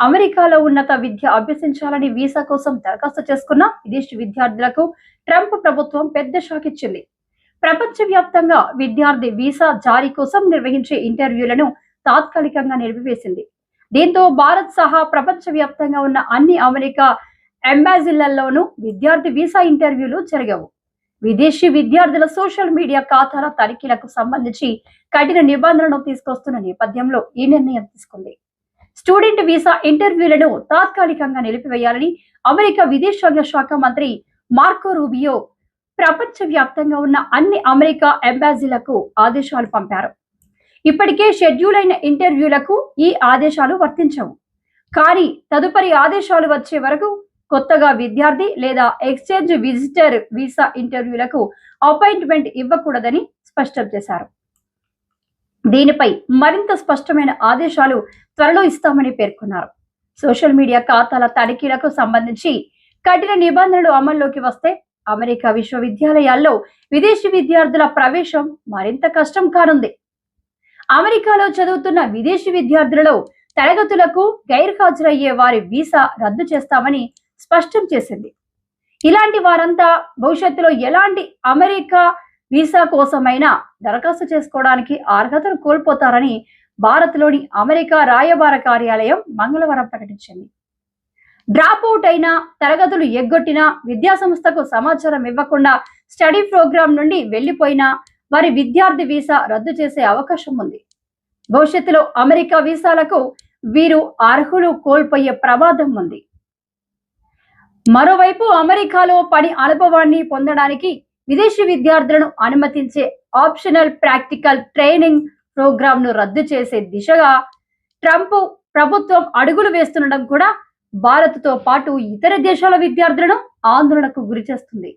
అమెరికాలో ఉన్నత విద్య అభ్యసించాలని వీసా కోసం దరఖాస్తు చేసుకున్న విదేశీ విద్యార్థులకు ట్రంప్ ప్రభుత్వం పెద్ద షాక్ ఇచ్చింది. ప్రపంచవ్యాప్తంగా విద్యార్థి వీసా జారీ కోసం నిర్వహించే ఇంటర్వ్యూలను తాత్కాలికంగా నిలిపివేసింది. దీంతో భారత్ సహా ప్రపంచవ్యాప్తంగా ఉన్న అన్ని అమెరికా ఎంబాసీలలోనూ విద్యార్థి వీసా ఇంటర్వ్యూలు జరగవు. విదేశీ విద్యార్థుల సోషల్ మీడియా ఖాతాల తనిఖీలకు సంబంధించి కఠిన నిబంధనలను తీసుకొస్తున్న నేపథ్యంలో ఈ నిర్ణయం తీసుకుంది. స్టూడెంట్ వీసా ఇంటర్వ్యూలను తాత్కాలికంగా నిలిపివేయాలని అమెరికా విదేశాంగ శాఖ మంత్రి మార్కో రూబియో ప్రపంచవ్యాప్తంగా ఉన్న అన్ని అమెరికా ఎంబాసీలకు ఆదేశాలు పంపారు. ఇప్పటికే షెడ్యూల్ అయిన ఇంటర్వ్యూలకు ఈ ఆదేశాలు వర్తించవు. కానీ తదుపరి ఆదేశాలు వచ్చే వరకు కొత్తగా విద్యార్థి లేదా ఎక్స్చేంజ్ విజిటర్ వీసా ఇంటర్వ్యూలకు అపాయింట్మెంట్ ఇవ్వకూడదని స్పష్టం చేశారు. దీనిపై మరింత స్పష్టమైన ఆదేశాలు త్వరలో ఇస్తామని పేర్కొన్నారు. సోషల్ మీడియా ఖాతాల తనిఖీలకు సంబంధించి కఠిన నిబంధనలు అమల్లోకి వస్తే అమెరికా విశ్వవిద్యాలయాల్లో విదేశీ విద్యార్థుల ప్రవేశం మరింత కష్టం కానుంది. అమెరికాలో చదువుతున్న విదేశీ విద్యార్థులలో తరగతులకు గైర్హాజరయ్యే వారి వీసా రద్దు చేస్తామని స్పష్టం చేసింది. ఇలాంటి వారంతా భవిష్యత్తులో ఎలాంటి అమెరికా వీసా కోసమైనా దరఖాస్తు చేసుకోవడానికి అర్హతను కోల్పోతారని భారత్లోని అమెరికా రాయబార కార్యాలయం మంగళవారం ప్రకటించింది. డ్రాప్ అవుట్ అయినా, తరగతులు ఎగ్గొట్టినా, విద్యాసంస్థకు సమాచారం ఇవ్వకుండా స్టడీ ప్రోగ్రాం నుండి వెళ్లిపోయినా వారి విద్యార్థి వీసా రద్దు చేసే అవకాశం ఉంది. భవిష్యత్తులో అమెరికా వీసాలకు వీరు అర్హులు కోల్పోయే ప్రమాదం ఉంది. మరోవైపు అమెరికాలో పని అనుభవాన్ని పొందడానికి విదేశీ విద్యార్థులను అనుమతించే ఆప్షనల్ ప్రాక్టికల్ ట్రైనింగ్ ప్రోగ్రాంను రద్దు చేసే దిశగా ట్రంప్ ప్రభుత్వం అడుగులు వేస్తుండడం కూడా భారత్తో పాటు ఇతర దేశాల విద్యార్థులను ఆందోళనకు గురి చేస్తుంది.